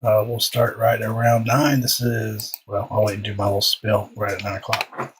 minutes. We'll start right around 9. This is, well, I'll wait and do my little spill right at 9 o'clock.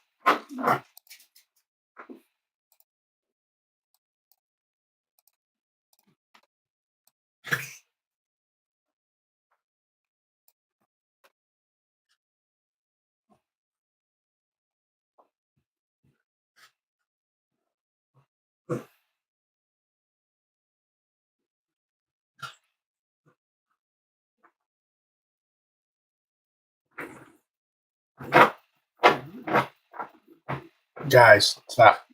Guys, stop.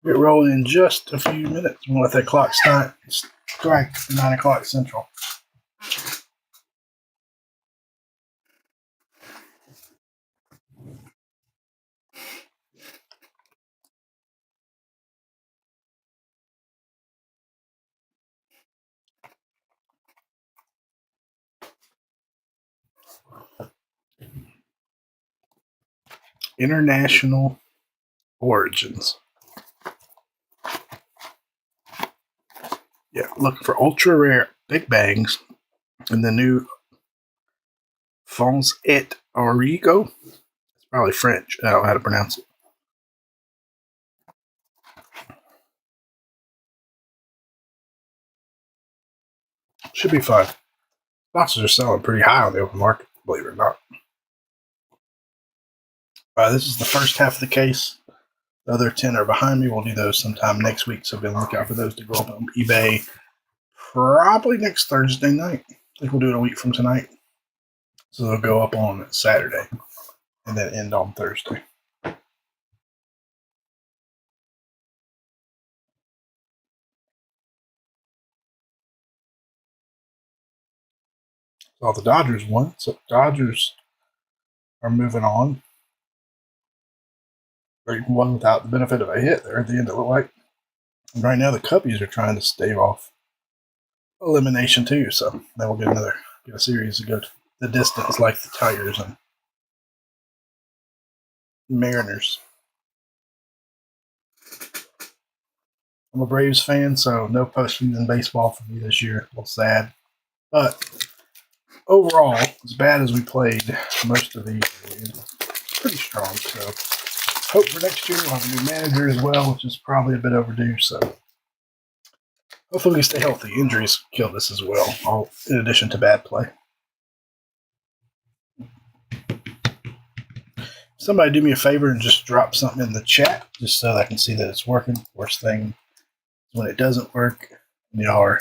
Get rolling in just a few minutes. We'll let that clock strike 9 o'clock Central. International origins. Yeah, looking for ultra rare Big Bangs and the new Fonds et Origo. It's probably French. I don't know how to pronounce it. Should be fun. Boxes are selling pretty high on the open market, believe it or not. This is the first half of the case. The other 10 are behind me. We'll do those sometime next week, so be on the lookout for those to go up on eBay probably next Thursday night. I think we'll do it a week from tonight. So they'll go up on Saturday and then end on Thursday. So the Dodgers won. So Dodgers are moving on. They won without the benefit of a hit there at the end, it looked like. And right now the Cubbies are trying to stave off elimination too, so they will get a series to go to the distance like the Tigers and Mariners. I'm a Braves fan, so no postseason baseball for me this year. A little sad. But overall, as bad as we played most of the year, pretty strong. So hope for next year we'll have a new manager as well, which is probably a bit overdue. So hopefully we stay healthy. Injuries killed us as well, all in addition to bad play. Somebody do me a favor and just drop something in the chat just so I can see that it's working. Worst thing is when it doesn't work, y'all are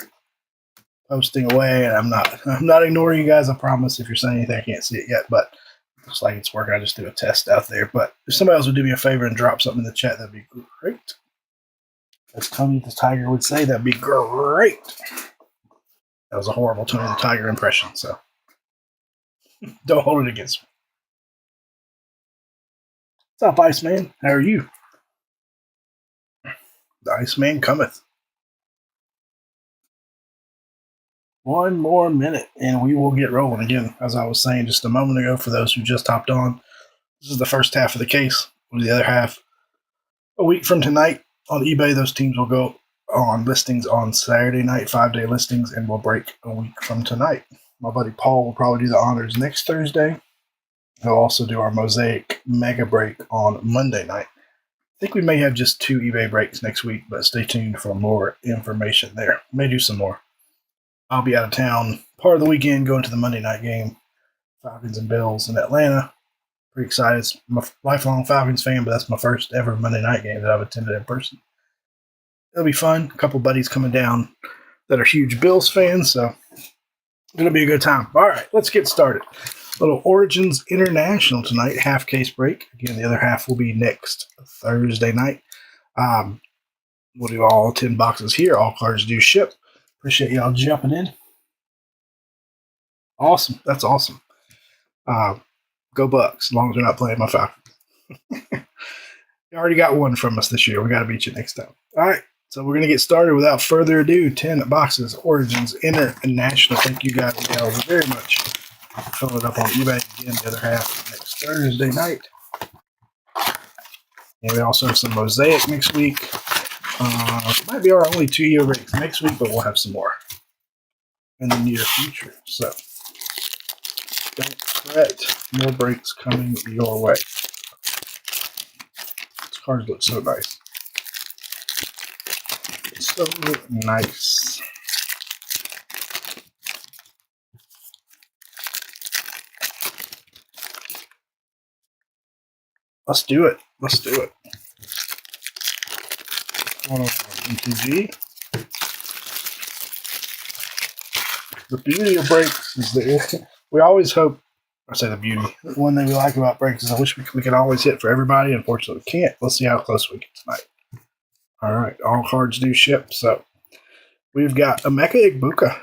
posting away, and I'm not ignoring you guys, I promise. If you're saying anything, I can't see it yet, but it looks like it's working. I just do a test out there. But if somebody else would do me a favor and drop something in the chat, that'd be great. As Tony the Tiger would say, that'd be great. That was a horrible Tony the Tiger impression, so don't hold it against me. What's up, Iceman? How are you? The Iceman cometh. One more minute, and we will get rolling again. As I was saying just a moment ago, for those who just hopped on, this is the first half of the case. With the other half, a week from tonight on eBay, those teams will go on listings on Saturday night, 5-day listings, and we'll break a week from tonight. My buddy Paul will probably do the honors next Thursday. He'll also do our Mosaic Mega Break on Monday night. I think we may have just 2 eBay breaks next week, but stay tuned for more information there. May do some more. I'll be out of town part of the weekend going to the Monday night game, Falcons and Bills in Atlanta. Pretty excited. I'm a lifelong Falcons fan, but that's my first ever Monday night game that I've attended in person. It'll be fun. A couple buddies coming down that are huge Bills fans, so Going to be a good time. All right, let's get started. Little Origins International tonight, half case break. Again, the other half will be next Thursday night. We'll do all 10 boxes here. All cards do ship. Appreciate y'all jumping in. Awesome. That's awesome. Go Bucks, as long as they're not playing my Falcons. You already got one from us this year. We got to beat you next time. All right. So we're going to get started without further ado. 10 boxes, Origins International. Thank you guys very much. Fill it up on eBay again. The other half next Thursday night. And we also have some Mosaic next week. Might be our only 2-year breaks next week, but we'll have some more in the near future. So don't fret. More breaks coming your way. These cards look so nice. So nice. Let's do it. Let's do it. Hold on, MTG. The beauty of breaks is that we always hope, I say the beauty, one thing we like about breaks is I wish we could always hit for everybody. Unfortunately, we can't. Let's see how close we get tonight. All right, all cards do ship. So we've got Emeka Egbuka.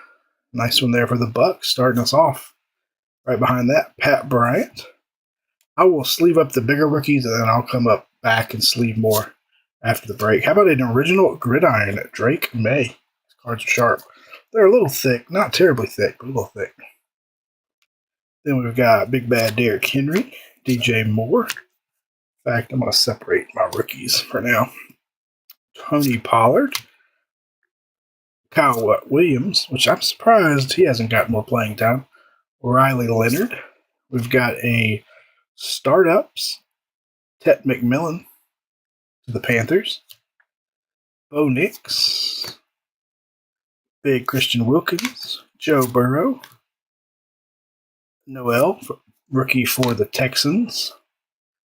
Nice one there for the Bucks, starting us off. Right behind that, Pat Bryant. I will sleeve up the bigger rookies, and then I'll come up back and sleeve more after the break. How about an original gridiron at Drake May? These cards are sharp. They're a little thick. Not terribly thick, but a little thick. Then we've got Big Bad Derrick Henry, DJ Moore. In fact, I'm going to separate my rookies for now. Tony Pollard. Kyle Williams, which I'm surprised he hasn't got more playing time. Riley Leonard. We've got a Startups, Tet McMillan to the Panthers. Bo Nix. Big Christian Wilkins. Joe Burrow. Noel, rookie for the Texans.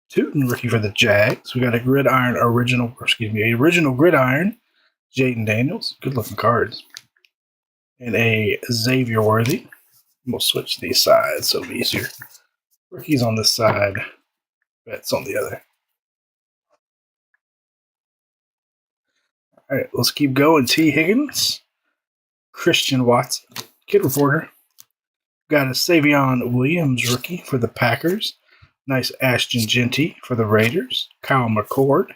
Tootin, rookie for the Jags. We got a original gridiron. Jaden Daniels. Good looking cards. And a Xavier Worthy. We'll switch these sides so it'll be easier. Rookies on this side, vets on the other. All right, let's keep going. T. Higgins, Christian Watson, Kid Reporter. Got a Savion Williams rookie for the Packers. Nice Ashton Genty for the Raiders. Kyle McCord.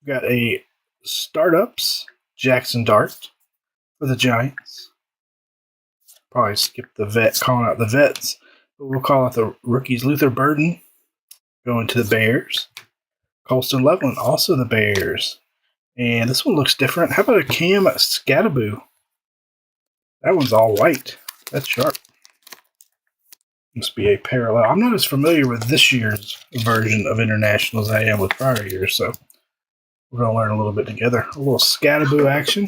Got a Startups, Jackson Dart for the Giants. Probably skip the vet, calling out the vets. But we'll call out the rookies. Luther Burden going to the Bears. Colston Loveland, also the Bears. And this one looks different. How about a Cam Scattaboo? That one's all white. That's sharp. Must be a parallel. I'm not as familiar with this year's version of International as I am with prior years, so we're going to learn a little bit together. A little Scattaboo action.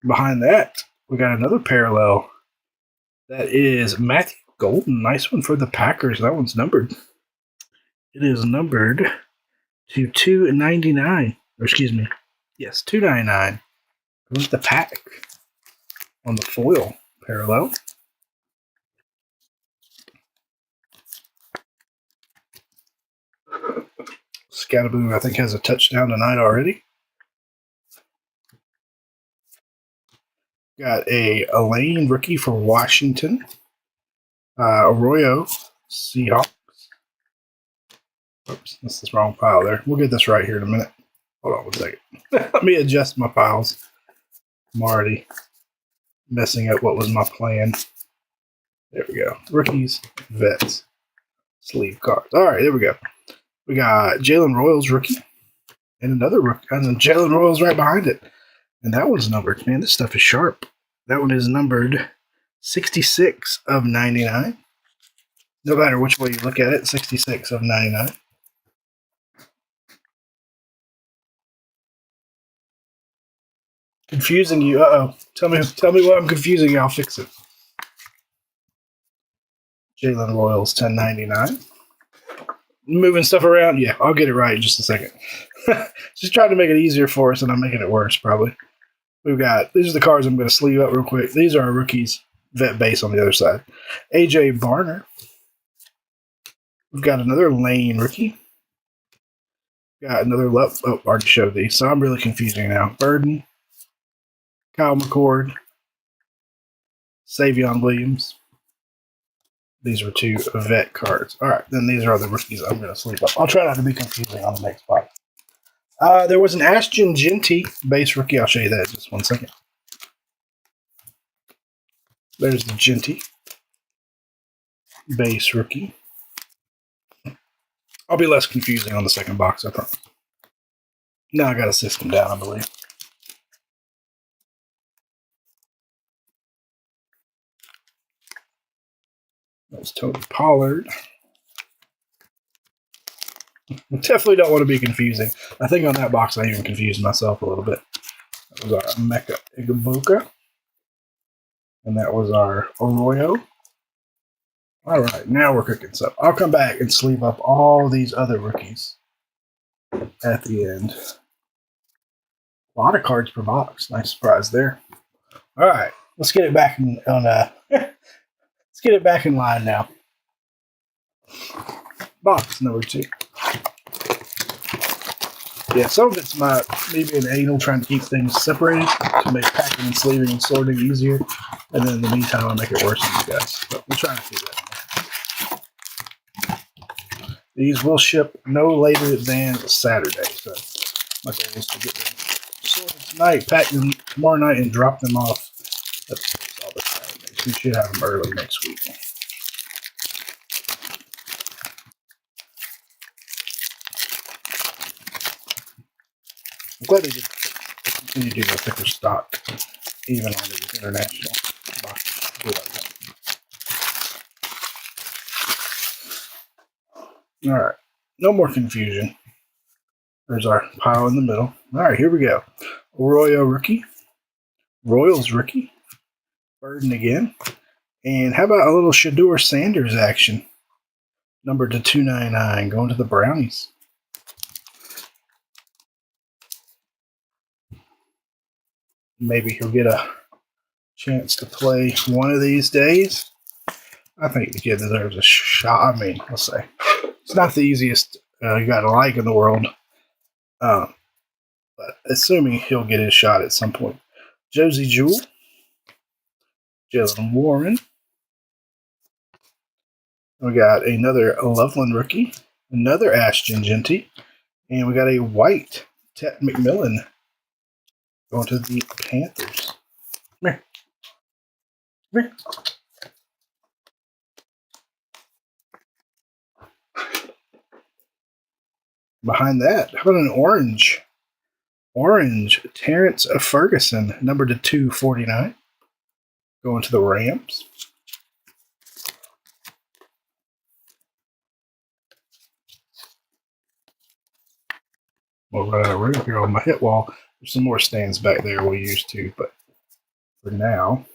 Behind that, we got another parallel. That is Matthew Golden. Nice one for the Packers. That one's numbered. It is numbered to 299. Or excuse me. Yes, 299. With the pack on the foil parallel. Scattaboo, I think, has a touchdown tonight already. Got a Elaine rookie for Washington. Arroyo, Seahawks. Oops, that's the wrong pile there. We'll get this right here in a minute. Hold on one second. Let me adjust my piles. I'm already messing up what was my plan. There we go. Rookies, vets, sleeve cards. All right, there we go. We got Jalen Royals rookie and another rookie. And then Jalen Royals right behind it. And that one's numbered. Man, this stuff is sharp. That one is numbered 66 of 99. No matter which way you look at it, 66 of 99. Confusing you. Uh-oh. Tell me what I'm confusing you. I'll fix it. Jalen Royals, 1099. Moving stuff around? Yeah, I'll get it right in just a second. Just trying to make it easier for us, and I'm making it worse, probably. These are the cards I'm going to sleeve up real quick. These are our rookies. vet base on the other side. AJ Barner. We've got another Lane rookie. Got another left. Oh, already showed these, so I'm really confusing now. Burden, Kyle McCord, Savion Williams. These were 2 vet cards. All right, then these are the rookies I'm going to sleep up. I'll try not to be confusing on the next box. There was an Ashton Genty base rookie. I'll show you that in just 1 second. There's the Genty base rookie. I'll be less confusing on the second box, I promise. Now I got a system down, I believe. That's Tony Pollard. Definitely don't want to be confusing. I think on that box I even confused myself a little bit. That was our Mecha Igabuka. And that was our Arroyo. All right, now we're cooking. So I'll come back and sleeve up all these other rookies at the end. A lot of cards per box. Nice surprise there. All right, let's get it back let's get it back in line now. Box number 2. Yeah, some of it's me being anal, trying to keep things separated to make packing and sleeving and sorting easier. And then in the meantime, I'll make it worse for you guys. But we'll try to do that. These will ship no later than Saturday. So my goal is to get them sorted tonight, pack them tomorrow night, and drop them off at the post office Saturday. So we should have them early next week. I'm glad they continue to do the thicker stock, even on the international boxes. All right, no more confusion. There's our pile in the middle. All right, here we go. Arroyo rookie, Royals rookie, Burden again, and how about a little Shedeur Sanders action? Number to 299, going to the Brownies. Maybe he'll get a chance to play one of these days. I think the kid deserves a shot. I mean, let's say it's not the easiest you got to like in the world, but assuming he'll get his shot at some point. Josie Jewell, Jalen Warren. We got another Loveland rookie, another Ashton Genty, and we got a white Tet McMillan going to the Panthers. Come here. Come here. Behind that, how about an orange? Orange Terrence Ferguson, number to 249, going to the Rams. We'll run out of room here on my hit wall. There's some more stands back there we'll use too, but for now,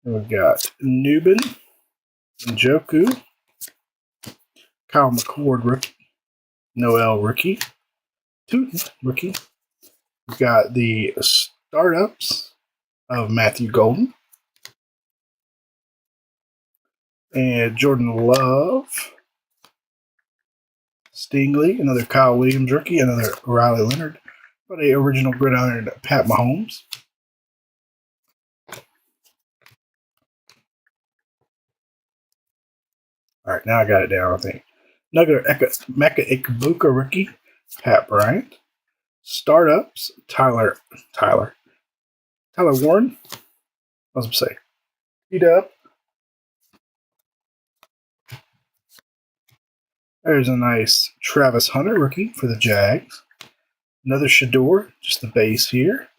we've got Newbin, Njoku, Kyle McCord rookie, Noel rookie, Tootin rookie. We've got the startups of Matthew Golden and Jordan Love, Stingley, another Kyle Williams rookie, another Riley Leonard, but a original gridiron Pat Mahomes. All right, now I got it down, I think. Another Mecha Ikabuka rookie, Pat Bryant. Startups, Tyler Warren. I was going to say, P-Dub. There's a nice Travis Hunter rookie for the Jags. Another Shedeur, just the base here.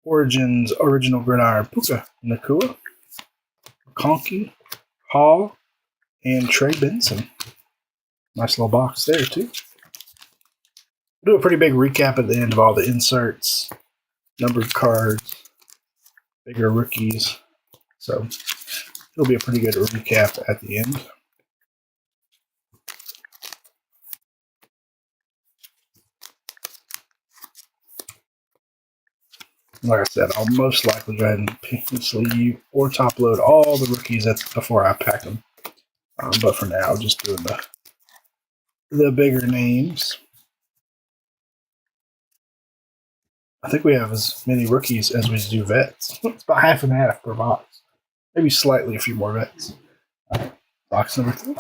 Origins original gridiron Puka Nakua. Conky, Hall, and Trey Benson. Nice little box there, too. We'll do a pretty big recap at the end of all the inserts, numbered cards, bigger rookies. So it'll be a pretty good recap at the end. Like I said, I'll most likely go ahead and pick and sleeve or top load all the rookies before I pack them. But for now, just doing the bigger names. I think we have as many rookies as we do vets. It's about half and half per box. Maybe slightly a few more vets. Box number 2.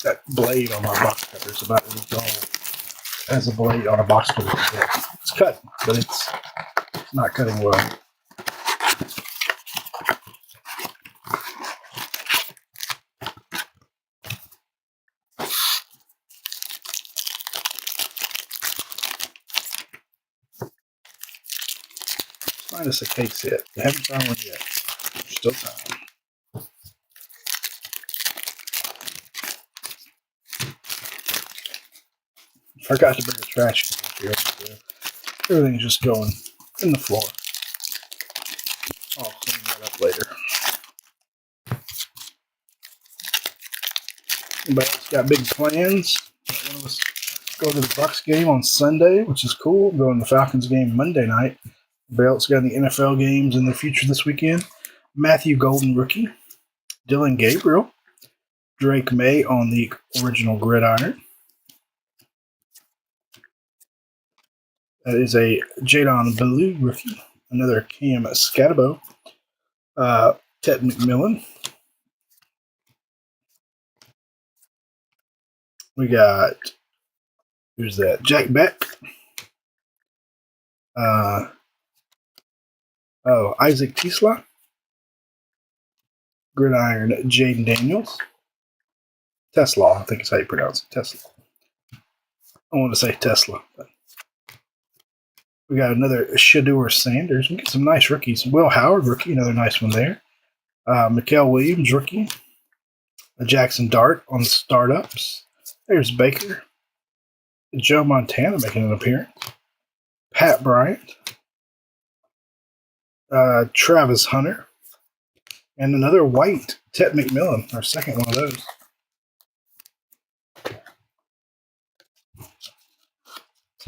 That blade on my box cutter is about as dull as a blade on a box cutter. It's cut, but it's not cutting well. Find us a case hit. We haven't found one yet. There's still time. Forgot to bring a trash can here, so everything's just going in the floor. I'll clean that up later. Anybody else got big plans? One of us go to the Bucks game on Sunday, which is cool. Going to the Falcons game Monday night. Everybody else got any NFL games in the future this weekend? Matthew Golden rookie. Dylan Gabriel. Drake May on the original gridiron. That is a Jadon Blue rookie. Another Cam Scatabo. Ted McMillan. We got, who's that? Jack Beck. Isaac Tisla. Gridiron Jaden Daniels. Tesla, I think is how you pronounce it. Tesla. I want to say Tesla. But we got another Shedeur Sanders. We get some nice rookies. Will Howard rookie, another nice one there. Mikael Williams rookie. Jackson Dart on the startups. There's Baker. Joe Montana making an appearance. Pat Bryant. Travis Hunter. And another white, Ted McMillan, our second one of those.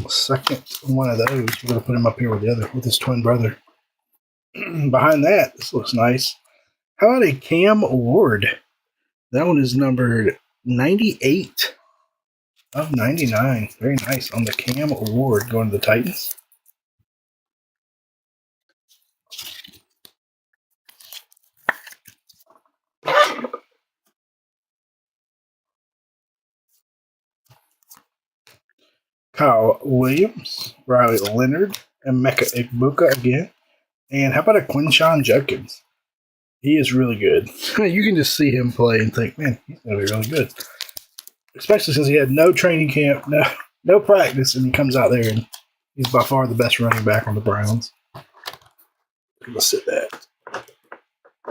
Second one of those. We're going to put him up here with his twin brother. Behind that, this looks nice. How about a Cam Ward? That one is numbered 98 of 99. Very nice on the Cam Ward going to the Titans. Kyle Williams, Riley Leonard, and Mecca Igbuka again. And how about a Quinshawn Judkins? He is really good. You can just see him play and think, man, he's going to be really good. Especially since he had no training camp, no practice, and he comes out there and he's by far the best running back on the Browns. Let's sit that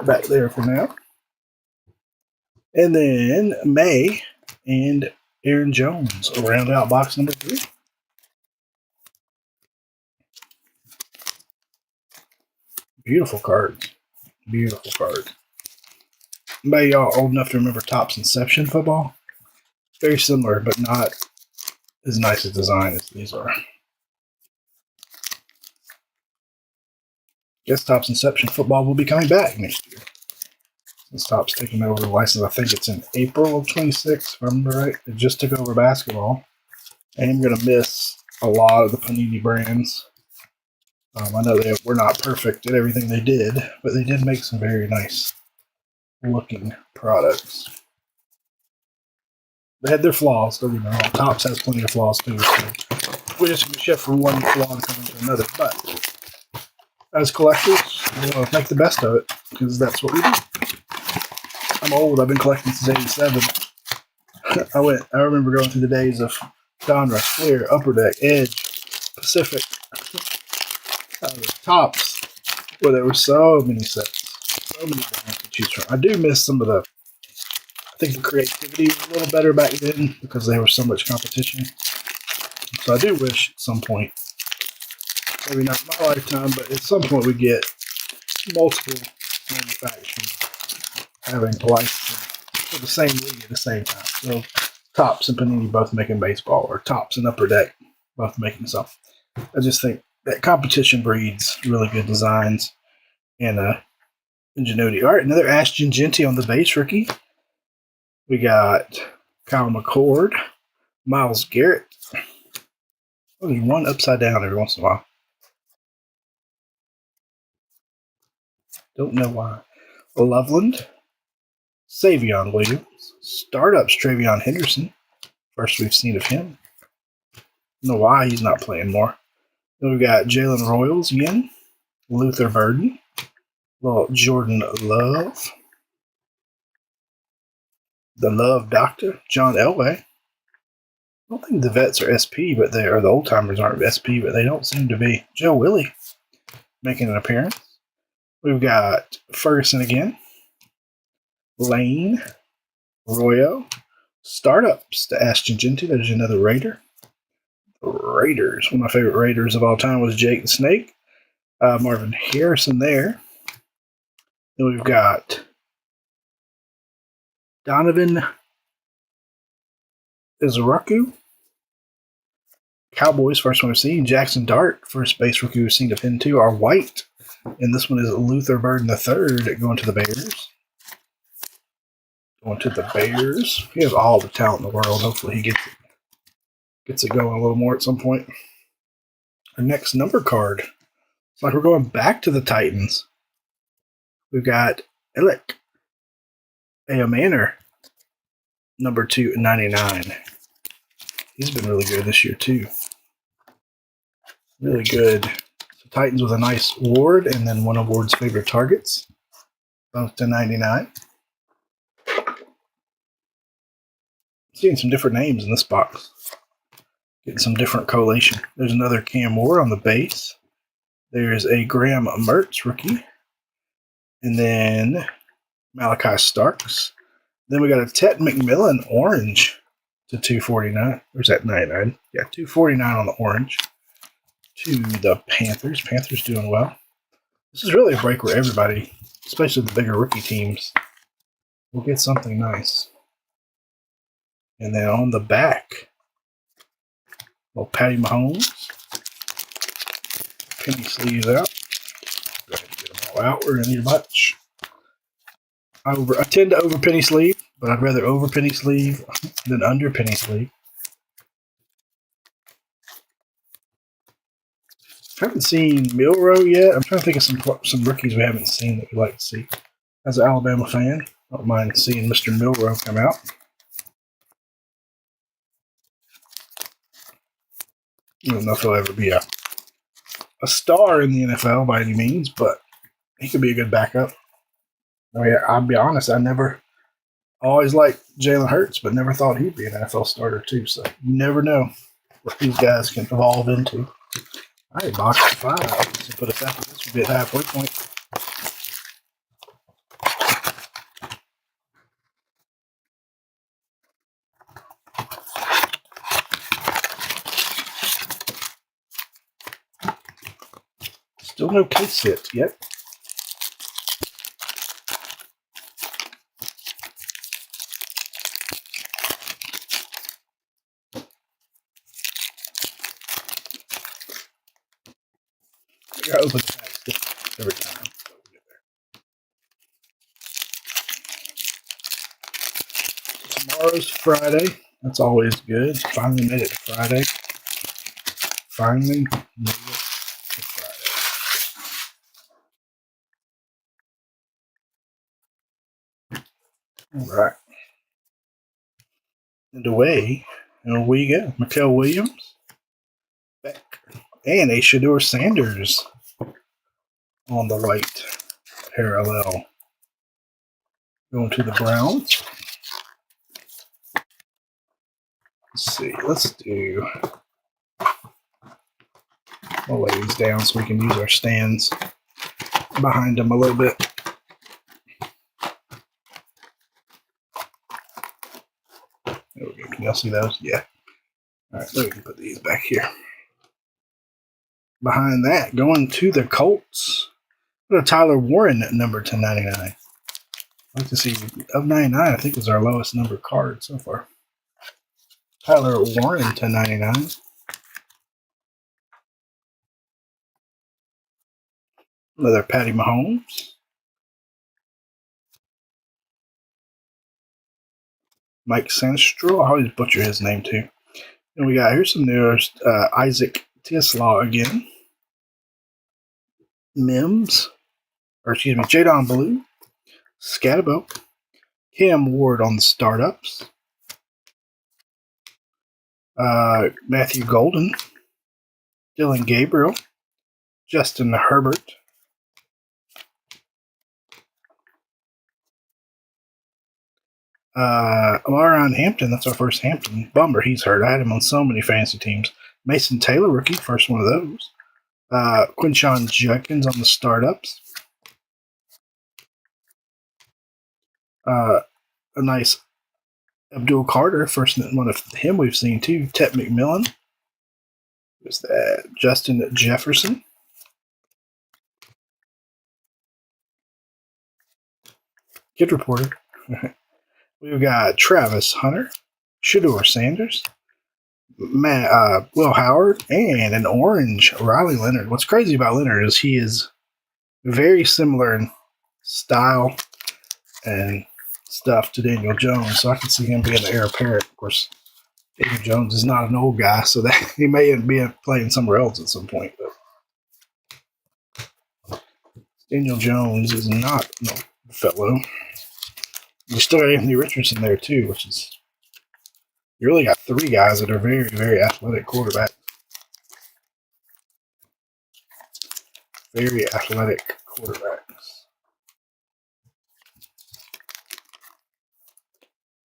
back there for now. And then May and Aaron Jones will round out box number 3. Beautiful cards. Beautiful cards. Anybody y'all old enough to remember Topps Inception football? Very similar, but not as nice a design as these are. Guess Topps Inception football will be coming back next year. Since Topps taking over the license, I think it's in April of 26, if I remember right. It just took over basketball. I am going to miss a lot of the Panini brands. I know they were not perfect at everything they did, but they did make some very nice looking products. They had their flaws, don't get me wrong. Topps has plenty of flaws too. So we just shift from one flaw to come into another. But as collectors, we'll make the best of it because that's what we do. I'm old. I've been collecting since '87. I remember going through the days of Donruss, Clear, Upper Deck, Edge, Pacific, Topps, where there were so many sets, so many brands to choose from. I do miss some of the. I think the creativity was a little better back then because there was so much competition. So I do wish at some point, maybe not in my lifetime, but at some point we get multiple manufacturers having license for the same league at the same time. So Topps and Panini both making baseball, or Topps and Upper Deck both making something. I just think that competition breeds really good designs and ingenuity. All right, another Ashton Genty on the base rookie. We got Kyle McCord, Miles Garrett. Oh, there's one upside down every once in a while. Don't know why. Loveland, Savion Williams, Startups Travion Henderson. First we've seen of him. Don't know why he's not playing more. Then we've got Jalen Royals again, Luther Burden, little Jordan Love, the Love Doctor, John Elway. I don't think the vets are SP, but they are the old timers aren't SP, but they don't seem to be. Joe Willie making an appearance. We've got Ferguson again, Lane, Royo, Startups to Ashton Genty. There's another Raider. Raiders. One of my favorite Raiders of all time was Jake the Snake. Marvin Harrison there. Then we've got Donovan Izaraku. Cowboys, first one we've seen. Jackson Dart, first base rookie we've seen of him too, are white. And this one is Luther Burden III going to the Bears. Going to the Bears. He has all the talent in the world. Hopefully he gets it going a little more at some point. Our next number card. It's like we're going back to the Titans. We've got Alec Manor, number 299. He's been really good this year too. Really good. So Titans with a nice award, and then one of Ward's favorite targets. Both to 99. Seeing some different names in this box. Getting some different collation. There's another Cam Ward on the base. There's a Graham Mertz rookie. And then Malachi Starks. Then we got a Ted McMillan orange to 249. Or is that 99? Yeah, 249 on the orange. To the Panthers. Panthers doing well. This is really a break where everybody, especially the bigger rookie teams, will get something nice. And then on the back, little Patty Mahomes. Penny sleeves out. Go ahead and get them all out. We're going to need a bunch. I tend to over penny sleeve, but I'd rather over penny sleeve than under penny sleeve. I haven't seen Milrow yet. I'm trying to think of some rookies we haven't seen that we'd like to see. As an Alabama fan, I don't mind seeing Mr. Milrow come out. I don't know if he'll ever be a star in the NFL by any means, but he could be a good backup. I mean, I'll be honest, I always liked Jalen Hurts, but never thought he'd be an NFL starter too. So you never know what these guys can evolve into. All right, box 5. So put us after this, we'll be at halfway point. Still no case hit yet. I gotta open the pack every time. So we'll get there. Tomorrow's Friday. That's always good. Finally made it to Friday. Finally made it to Friday. All right. And away we go. Mikael Williams. Beck. And a Shedeur Sanders on the white parallel. Going to the Browns. Let's see. Let's do. I'll lay these down so we can use our stands behind them a little bit. There we go. Can y'all see those? Yeah. All right, so we can put these back here. Behind that, going to the Colts. Put a Tyler Warren number to 99. I'd like to see, of 99, I think was our lowest number card so far. Tyler Warren to 99. Another Patty Mahomes. Mike Sanstro. I always butcher his name too. And we got here's some news. Isaac Tisla again. Mims. Or excuse me, Jadon Blue. Scatabo. Cam Ward on the startups. Matthew Golden. Dylan Gabriel. Justin Herbert. Amaron Hampton, that's our first Hampton. Bummer, he's hurt. I had him on so many fantasy teams. Mason Taylor, rookie, first one of those. Quinshon Judkins on the startups. A nice Abdul Carter, first one of him we've seen too. Tet McMillan. Who's that? Justin Jefferson. Kid Reporter. We've got Travis Hunter, Shedeur Sanders, Will Howard, and an orange Riley Leonard. What's crazy about Leonard is he is very similar in style and stuff to Daniel Jones, so I can see him being the heir apparent. Of course, Daniel Jones is not an old guy, so that he may be playing somewhere else at some point. But Daniel Jones is not no fellow. You still got Anthony Richardson there too, which is you really got three guys that are very, very athletic quarterbacks. Very athletic quarterbacks.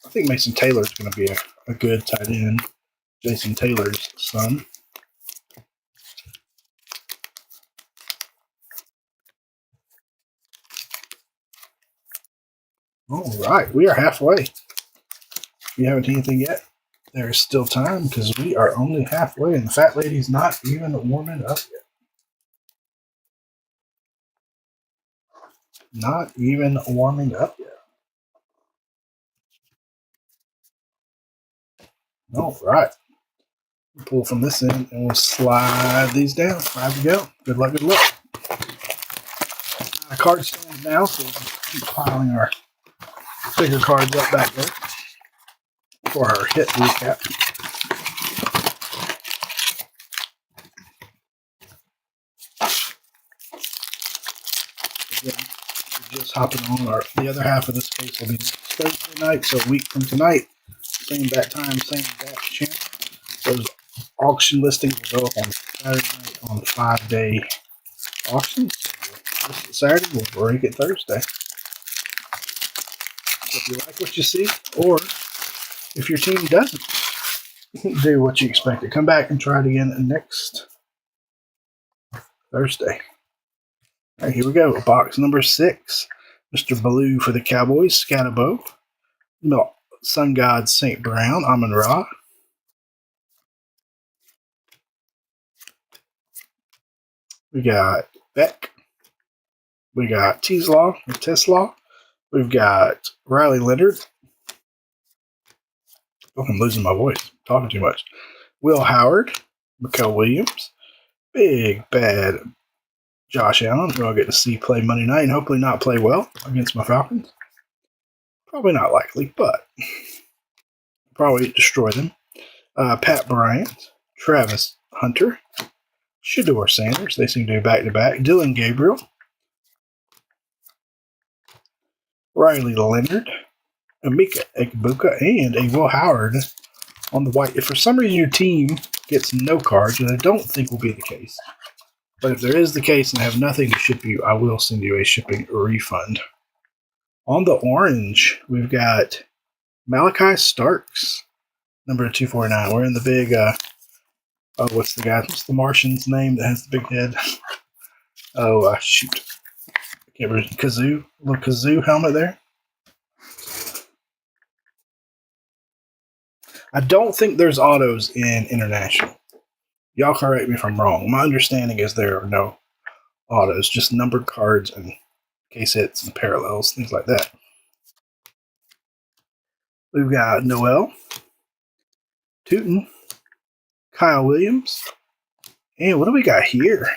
I think Mason Taylor is going to be a good tight end. Jason Taylor's son. All right, we are halfway. If you haven't anything yet, there is still time because we are only halfway, and the fat lady's not even warming up yet. Not even warming up yet. All right. We'll pull from this end, and we'll slide these down. 5 to go. Good luck, good luck. Card stand now, so we'll keep piling our bigger cards up back there for our hit recap. Again, we're just hopping on. The other half of this case will be Thursday night, so a week from tonight. Same bat time, same bat channel. Those auction listings will go up on Saturday night on 5-day auctions. Saturday, we'll break it Thursday. So if you like what you see, or if your team doesn't do what you expected, come back and try it again next Thursday. All right, here we go. Box number 6. Mr. Blue for the Cowboys, Scatabo. Sun God St. Brown, Amon Ra. We got Beck. We got Tesla. We've got Riley Leonard. Oh, I'm losing my voice. Talking too much. Will Howard. Mikael Williams. Big bad Josh Allen, who I'll get to see play Monday night and hopefully not play well against my Falcons. Probably not likely, but probably destroy them. Pat Bryant. Travis Hunter. Shedeur Sanders. They seem to be back-to-back. Dylan Gabriel. Riley Leonard. Emeka Egbuka, and a Will Howard on the white. If for some reason your team gets no cards, and I don't think will be the case, but if there is the case and I have nothing to ship you, I will send you a shipping refund. On the orange, we've got Malachi Starks, number 249. We're in the big, what's the Martian's name that has the big head? Shoot. I can't remember. Kazoo? Little Kazoo helmet there. I don't think there's autos in International. Y'all correct me if I'm wrong. My understanding is there are no autos, just numbered cards and case hits and parallels, things like that. We've got Noel, Tootin, Kyle Williams, and what do we got here?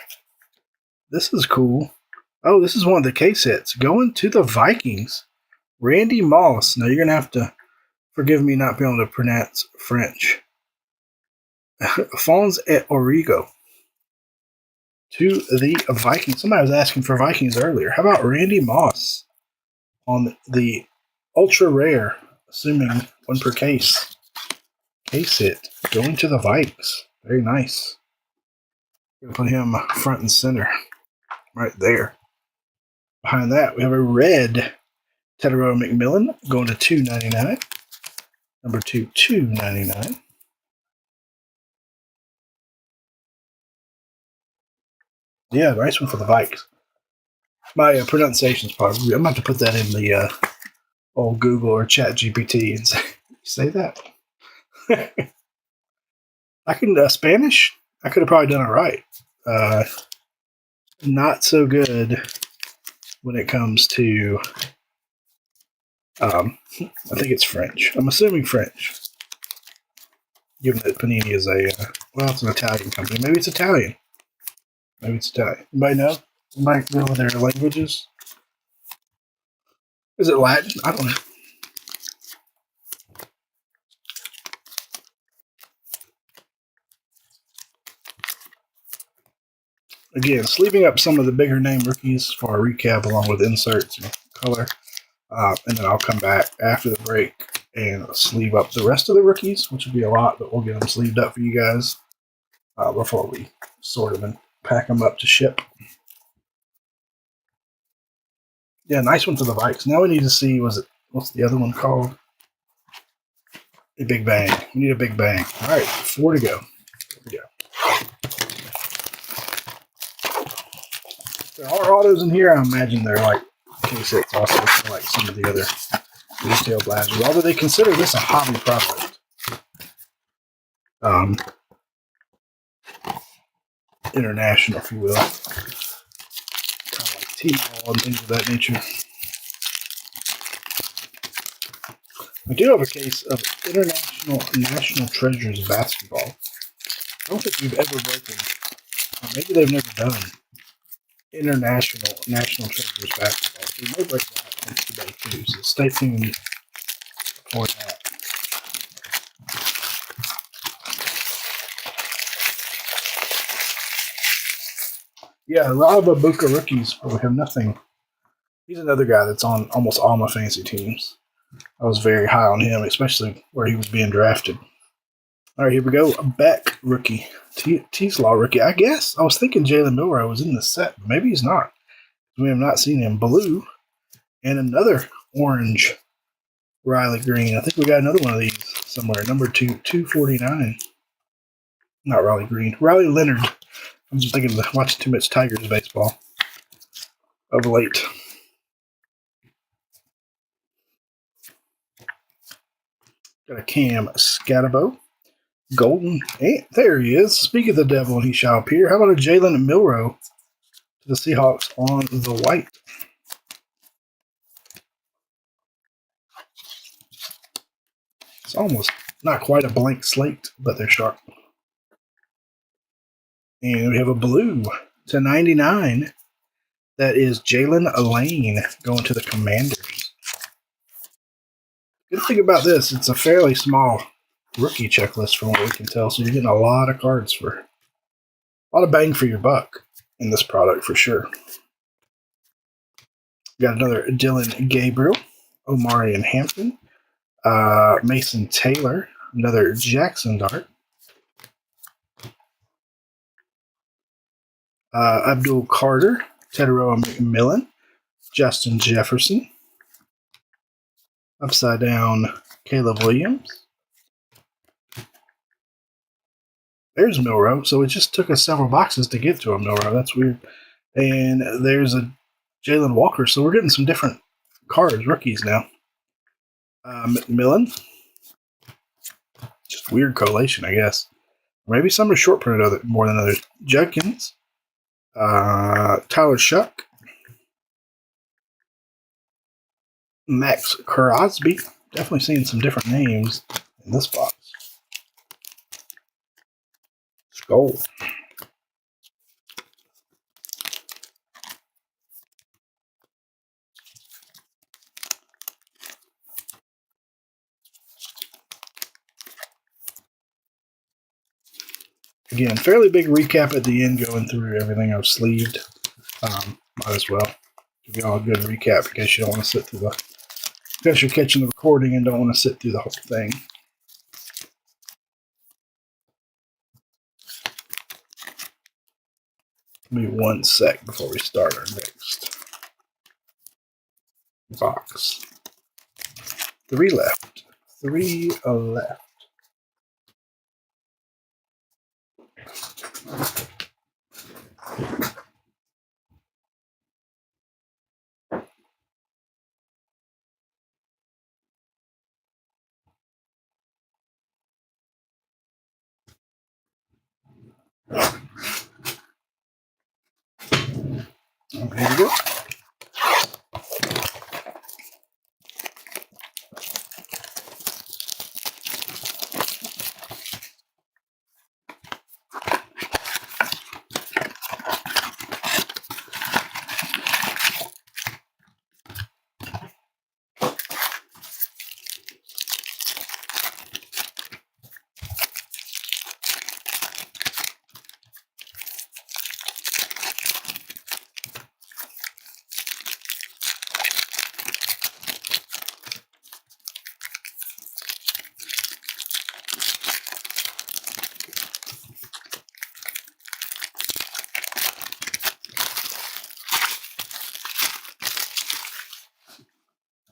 This is cool. Oh, this is one of the case hits. Going to the Vikings. Randy Moss. Now, you're going to have to forgive me not being able to pronounce French. Fons et Origo. To the Vikings. Somebody was asking for Vikings earlier. How about Randy Moss on the ultra rare, assuming one per case hit, going to the Vikes. Very nice. Gonna put him front and center right there. Behind that, we have a red Tedero McMillan going to $2.99. Number 2, $2.99. Yeah, nice one for the Vikes. My pronunciation's probably. I'm going to have to put that in the old Google or Chat GPT and say that. I can Spanish. I could have probably done it right. Not so good when it comes to. I think it's French. I'm assuming French. Given that Panini is it's an Italian company. Maybe it's Italian. Anybody know? Anybody know their languages? Is it Latin? I don't know. Again, sleeving up some of the bigger name rookies for a recap along with inserts and color. And then I'll come back after the break and sleeve up the rest of the rookies, which will be a lot, but we'll get them sleeved up for you guys before we sort them and pack them up to ship. Yeah, nice one for the Vikes. Now we need to see, what's the other one called? A Big Bang. We need a Big Bang. All right, 4 to go. Here we go. There are autos in here. I imagine they're like case hits also, like some of the other retail blasters. Although they consider this a hobby product. International, if you will. Kind of like T-ball and things of that nature. I do have a case of International National Treasures basketball. I don't think we've ever broken, or maybe they've never done, International National Treasures basketball. So we may break that on today too, so stay tuned for that. Yeah, a lot of Ibuka rookies, but we have nothing. He's another guy that's on almost all my fantasy teams. I was very high on him, especially where he was being drafted. All right, here we go. A Beck rookie. T-Slaw rookie. I guess I was thinking Jalen Milroe was in the set, but maybe he's not. We have not seen him. Blue and another orange Riley Green. I think we got another one of these somewhere. Number 249. Not Riley Green. Riley Leonard. I'm just thinking of watching too much Tigers baseball of late. Got a Cam Scatabo. Golden. There he is. Speak of the devil, and he shall appear. How about a Jalen Milroe to the Seahawks on the white? It's almost not quite a blank slate, but they're sharp. And we have a blue to 99. That is Jalen Lane going to the Commanders. Good thing about this, it's a fairly small rookie checklist from what we can tell, so you're getting a lot of cards for a lot of bang for your buck in this product for sure. Got another Dylan Gabriel, Omari and Hampton, Mason Taylor, another Jackson Dart, Abdul Carter, Tedero McMillan, Justin Jefferson, upside down Caleb Williams. There's Milroe, so it just took us several boxes to get to a Milroe. That's weird. And there's a Jalen Walker, so we're getting some different cards, rookies now. McMillan. Just weird collation, I guess. Maybe some are short printed more than others. Judkins. Tyler Shuck. Max Crosby. Definitely seeing some different names in this box. Skull. Again, fairly big recap at the end, going through everything I've sleeved. Might as well give you all a good recap in case you don't want to sit through the. In case you're catching the recording and don't want to sit through the whole thing. Give me 1 sec before we start our next box. 3 left. 3 left. Okay, here we go.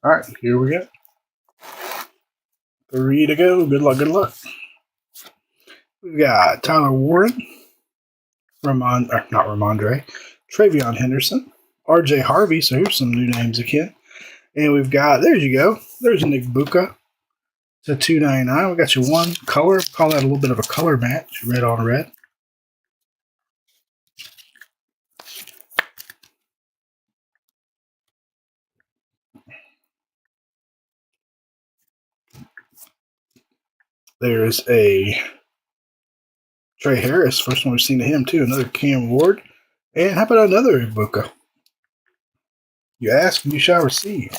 All right, here we go. 3 to go. Good luck, good luck. We've got Tyler Warren, not Ramondre, Travion Henderson, RJ Harvey. So here's some new names again. And we've got, there you go. There's Nick Buka to $2.99. We got you one color. Call that a little bit of a color match. Red on red. There's a Trey Harris. First one we've seen of him, too. Another Cam Ward. And how about another Ibuka? You ask and you shall receive.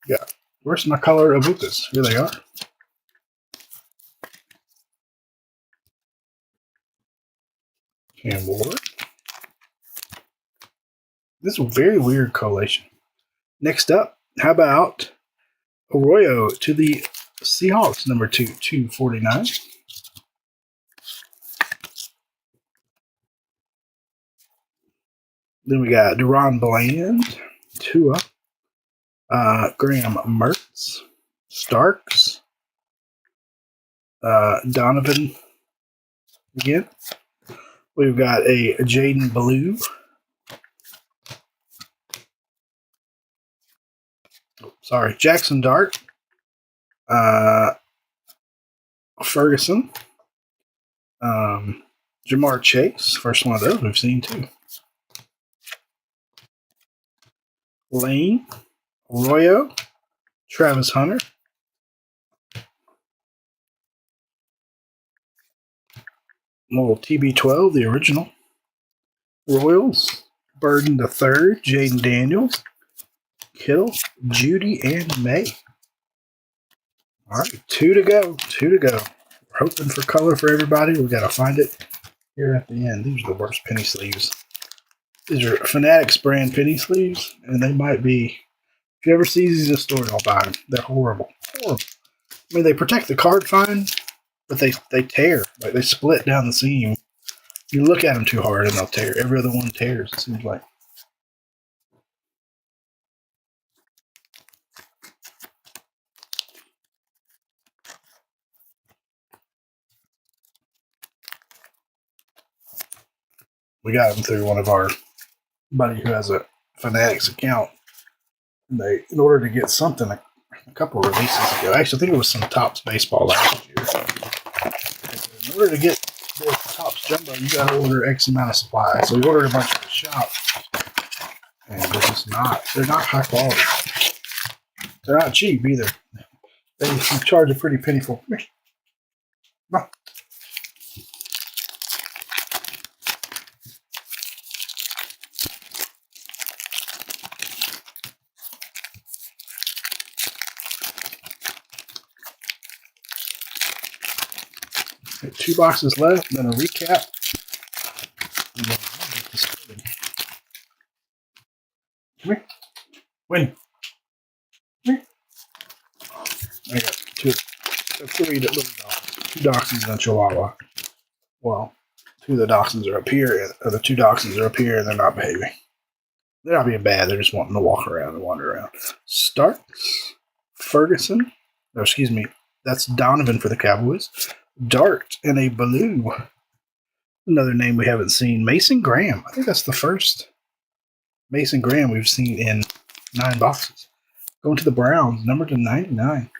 Yeah. Where's my color Ibukas? Here they are. Cam Ward. This is a very weird collation. Next up, how about Arroyo to the Seahawks, number 249. Then we got Deron Bland, Tua, Graham Mertz, Starks, Donovan again. We've got a Jaden Blue. Jackson Dart, Ferguson, Jamar Chase, first one of those we've seen too. Lane, Arroyo, Travis Hunter, little TB12, the original. Royals, Burden the third, Jaden Daniels, Kittle, Judy, and May. All right, 2 to go. 2 to go. We're hoping for color for everybody. We've got to find it here at the end. These are the worst penny sleeves. These are Fanatics brand penny sleeves, and they might be. If you ever see these in a store, don't buy them. They're horrible. Horrible. I mean, they protect the card fine, but they tear. Like, they split down the seam. You look at them too hard, and they'll tear. Every other one tears, it seems like. We got them through one of our buddy who has a Fanatics account. And they, in order to get something a couple of releases ago, actually, I think it was some Topps baseball last year. In order to get the Topps jumbo, you got to order X amount of supplies. So we ordered a bunch at the shop, and they're not high quality. They're not cheap either. They charge a pretty penny for them. Come on. 2 boxes left, then a recap. Come here. Win. Come here. I got 2. 3 little dogs. 2 dachshunds and a chihuahua. Well, 2 of the dachshunds are up here, or the 2 dachshunds are up here, and they're not behaving. They're not being bad. They're just wanting to walk around and wander around. Starks, Ferguson. Oh, excuse me. That's Donovan for the Cowboys. Dart and a Baloo. Another name we haven't seen. Mason Graham. I think that's the first Mason Graham we've seen in 9 boxes. Going to the Browns, number to 99.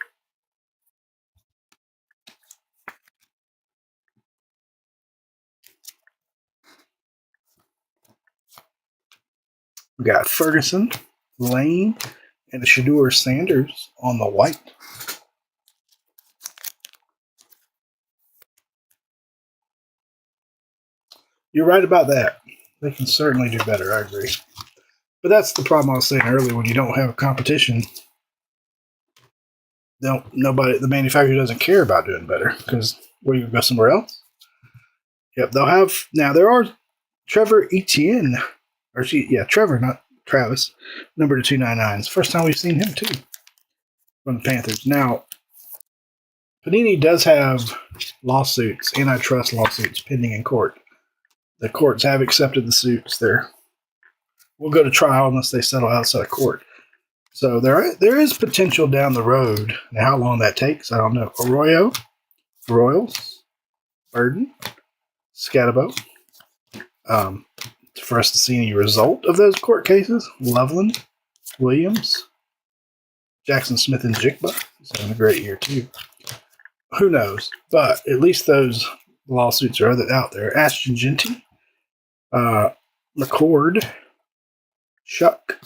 We got Ferguson, Lane, and a Shedeur Sanders on the white. You're right about that. They can certainly do better, I agree. But that's the problem I was saying earlier. When you don't have a competition, the manufacturer doesn't care about doing better, because where you go somewhere else. Yep, they'll have now. There are Trevor Etienne, Trevor, not Travis, number to 299. It's the first time we've seen him too from the Panthers. Now, Panini does have lawsuits, antitrust lawsuits pending in court. The courts have accepted the suits. We'll go to trial unless they settle outside of court. So there is potential down the road. Now, how long that takes, I don't know. Arroyo, Royals, Burden, Scatabo. For us to see any result of those court cases. Loveland, Williams, Jackson Smith, and Jigba. He's having a great year too. Who knows? But at least those lawsuits are out there. Ashton Genty, McCord, Shuck,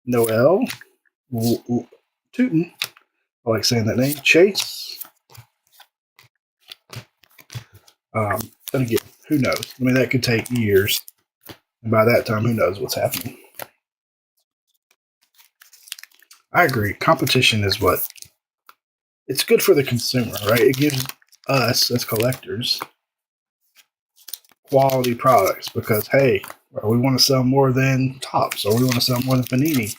Noel, Tootin, I like saying that name, Chase. But again, who knows? I mean, that could take years. And by that time, who knows what's happening? I agree. Competition is it's good for the consumer, right? It gives us, as collectors, quality products because, hey, we want to sell more than Topps or we want to sell more than Panini.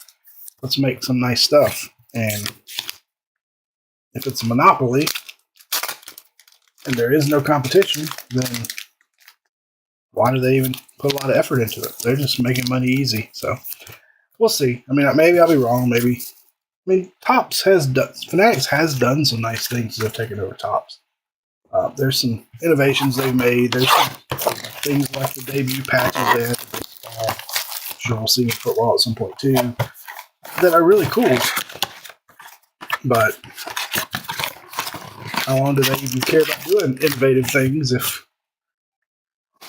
Let's make some nice stuff. And if it's a monopoly and there is no competition, then why do they even put a lot of effort into it? They're just making money easy. So we'll see. I mean, maybe I'll be wrong. Topps Fanatics has done some nice things that have taken over Topps. There's some innovations they've made. There's some things like the debut patches they had for baseball, which you'll see in football at some point too, that are really cool. But how long do they even care about doing innovative things if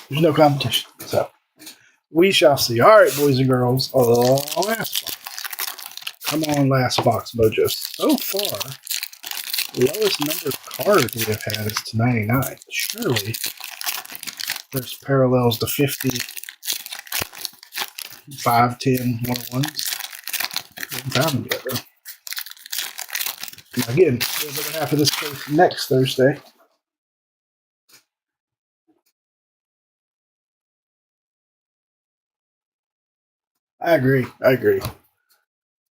there's no competition? So we shall see. All right, boys and girls. Last box. Come on, last box, Mojo. So far, the lowest number of cards we have had is to 99. Surely there's parallels to 50, 5, 10, 101s. Haven't found them yet, though. Now, again, we'll have another half of this case next Thursday. I agree.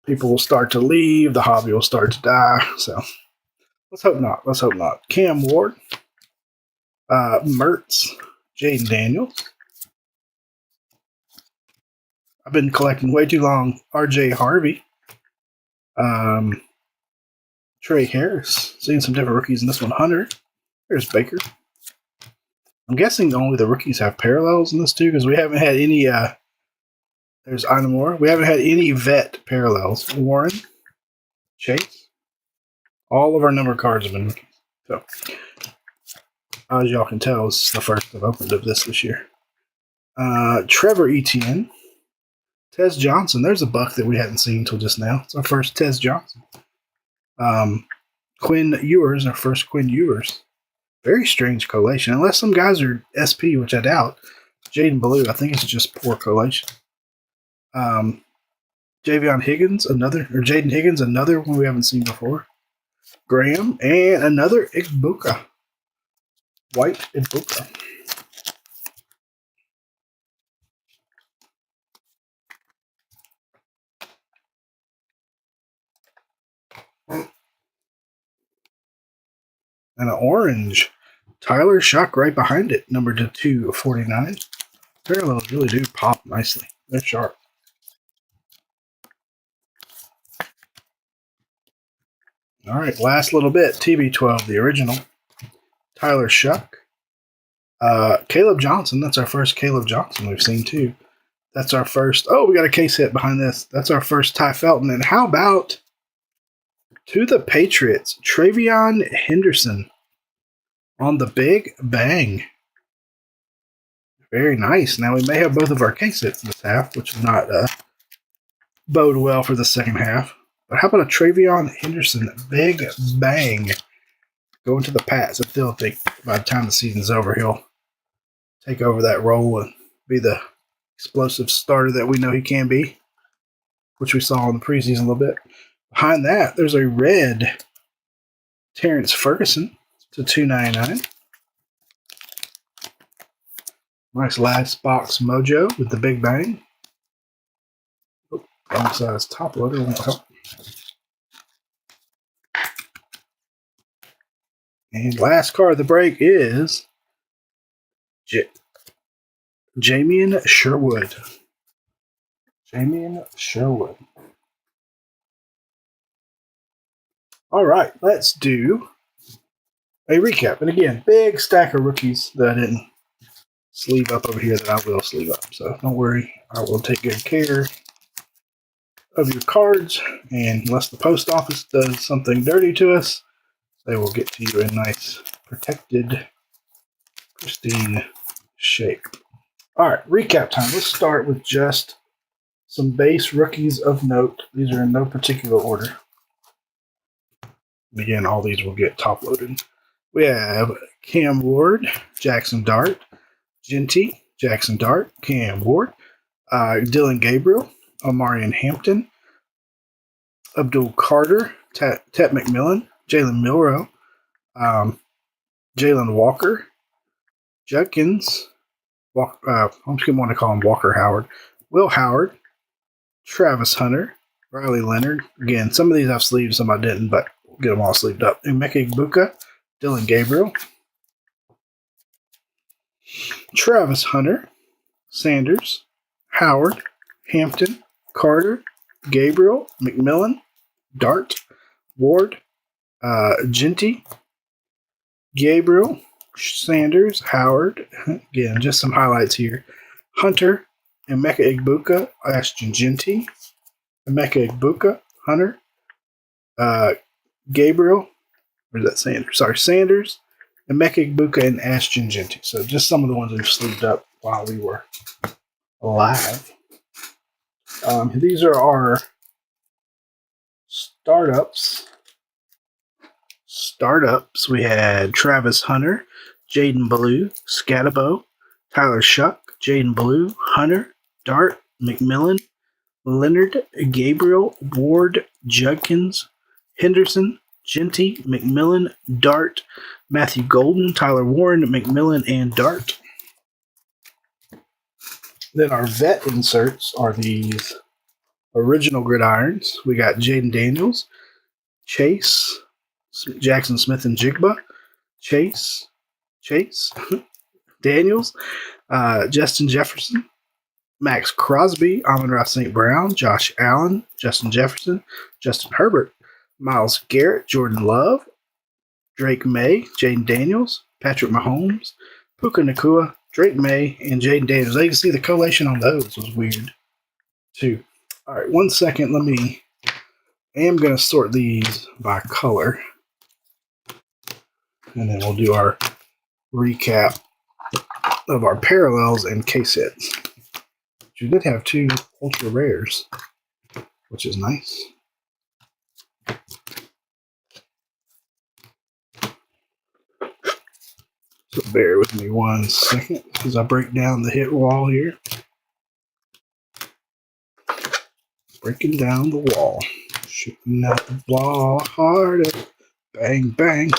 People will start to leave. The hobby will start to die. So let's hope not. Cam Ward, Mertz, Jaden Daniels. I've been collecting way too long. RJ Harvey, Trey Harris. Seeing some different rookies in this one. Hunter. There's Baker. I'm guessing only the rookies have parallels in this too, because we haven't had any. There's Inamore. We haven't had any vet parallels. Warren, Chase. All of our number cards have been rookies. So, as y'all can tell, this is the first I've opened of this year. Trevor Etienne. Tez Johnson. There's a buck that we hadn't seen until just now. It's our first Tez Johnson. Quinn Ewers, our first Quinn Ewers. Very strange collation. Unless some guys are SP, which I doubt. Jaden Baloo, I think it's just poor collation. Javion Higgins, Jaden Higgins, another one we haven't seen before. Graham, and another Ibuka. White Ibuka. And an orange. Tyler Shock right behind it, number 249. Parallels really do pop nicely. They're sharp. All right, last little bit. TB12, the original. Tyler Shuck. Caleb Johnson. That's our first Caleb Johnson we've seen, too. That's our first. Oh, we got a case hit behind this. That's our first Ty Felton. And how about to the Patriots, Travion Henderson on the Big Bang. Very nice. Now, we may have both of our case hits this half, which will not bode well for the second half. But how about a Travion Henderson Big Bang going to the Pats? I still think by the time the season's over, he'll take over that role and be the explosive starter that we know he can be, which we saw in the preseason a little bit. Behind that, there's a red Terrence Ferguson to $2.99. Nice last box mojo with the Big Bang. Oh, wrong size top loader won't help. And last card of the break is Jamian Sherwood. Jamian Sherwood. All right, let's do a recap. And again, big stack of rookies that I didn't sleeve up over here that I will sleeve up. So don't worry, I will take good care of your cards. And unless the post office does something dirty to us, they will get to you in nice, protected, pristine shape. All right, recap time. Let's start with just some base rookies of note. These are in no particular order. Again, all these will get top loaded. We have Cam Ward, Jackson Dart, Genty, Jackson Dart, Cam Ward, Dylan Gabriel, Omarion Hampton, Abdul Carter, Tet McMillan, Jalen Milroe, Jalen Walker, Judkins, I'm just going to want to call him Walker Howard, Will Howard, Travis Hunter, Riley Leonard. Again, some of these I've sleeved, some I didn't, but we'll get them all sleeved up. Emeka Egbuka, Dylan Gabriel, Travis Hunter, Sanders, Howard, Hampton, Carter, Gabriel, McMillan, Dart, Ward, Genty, Gabriel, Sanders, Howard. Again, just some highlights here. Hunter, Emeka Egbuka, Ashton Genty, Emeka Egbuka, Hunter, Gabriel, or is that Sanders? Sorry, Sanders, Emeka Egbuka, and Ashton Genty. So just some of the ones we've sleeved up while we were live. These are our startups. We had Travis Hunter, Jaden Ballou, Scatabo, Tyler Shuck, Jaden Ballou, Hunter, Dart, McMillan, Leonard, Gabriel, Ward, Judkins, Henderson, Genty, McMillan, Dart, Matthew Golden, Tyler Warren, McMillan, and Dart. Then our vet inserts are these original gridirons. We got Jaden Daniels, Chase, Jackson Smith and Jigba, Chase, Daniels, Justin Jefferson, Max Crosby, Amon-Ra St. Brown, Josh Allen, Justin Jefferson, Justin Herbert, Myles Garrett, Jordan Love, Drake May, Jaden Daniels, Patrick Mahomes, Puka Nacua, Drake May, and Jaden Daniels. You can see the collation on those was weird, too. All right, 1 second. I am going to sort these by color. And then we'll do our recap of our parallels and case hits. We did have 2 ultra rares, which is nice. So bear with me 1 second as I break down the hit wall here. Breaking down the wall. Shooting out the ball harder. Bang, bang.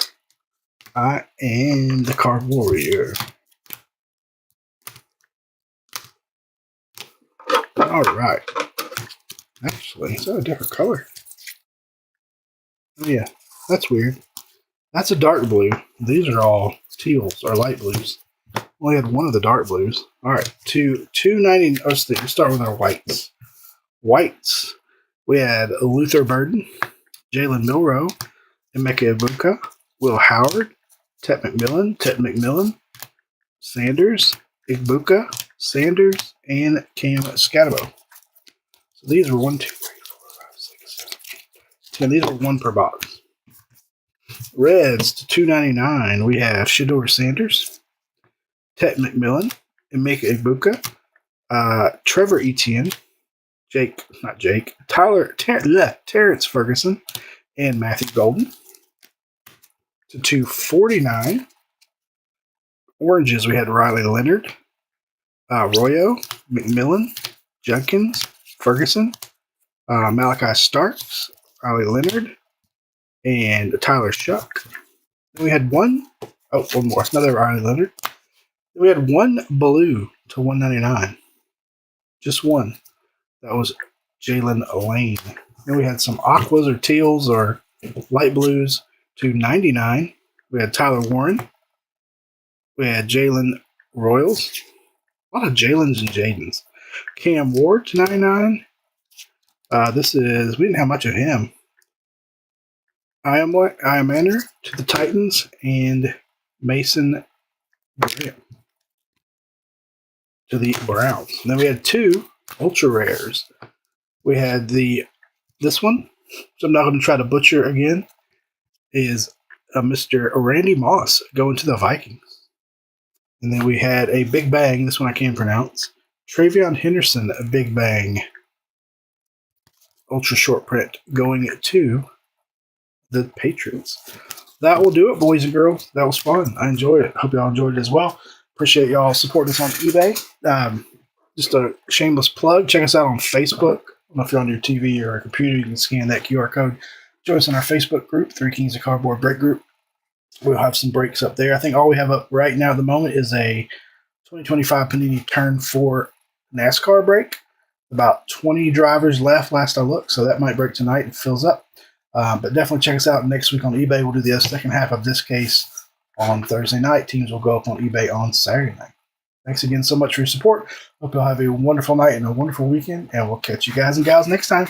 I am the Card Warrior. All right. Actually, is that a different color? Oh, yeah. That's weird. That's a dark blue. These are all teals or light blues. Only had one of the dark blues. All right. 290. Let's start with our whites. Whites. We had Luther Burden, Jalen Milroe, Emeka Ibuka, Will Howard, Ted McMillan, Sanders, Ibuka, Sanders, and Cam Scatabo. So these were 1, 2, 3, 4, 5, 6, 7, 8, 10. These were one per box. Reds to 299. We have Shedeur Sanders, Ted McMillan, Emeka Ibuka, Trevor Etienne, Terrence Ferguson, and Matthew Golden. To 249. Oranges, we had Riley Leonard, Royo, McMillan, Judkins, Ferguson, Malachi Starks, Riley Leonard, and Tyler Shuck. Then we had one more. Another Riley Leonard. Then we had one blue to 199. Just one. That was Jalen Lane. Then we had some aquas or teals or light blues to 99. We had Tyler Warren. We had Jalen Royals. A lot of Jalen's and Jadens. Cam Ward to 99. We didn't have much of him. Iamander to the Titans and Mason Graham to the Browns. And then we had two ultra rares. We had this one, so I'm not going to try to butcher again, is Mr. Randy Moss going to the Vikings. And then we had a Big Bang, this one I can't pronounce, Travion Henderson, a Big Bang ultra short print going to the Patriots. That will do it, boys and girls. That was fun. I enjoyed it. Hope y'all enjoyed it as well. Appreciate y'all supporting us on eBay. Just a shameless plug. Check us out on Facebook. I don't know if you're on your TV or a computer, you can scan that QR code. Join us in our Facebook group, 3 Kings of Cardboard Break Group. We'll have some breaks up there. I think all we have up right now at the moment is a 2025 Panini Turn 4 NASCAR break. About 20 drivers left last I looked, so that might break tonight. It fills up. But definitely check us out next week on eBay. We'll do the second half of this case on Thursday night. Teams will go up on eBay on Saturday night. Thanks again so much for your support. Hope you'll have a wonderful night and a wonderful weekend, and we'll catch you guys and gals next time.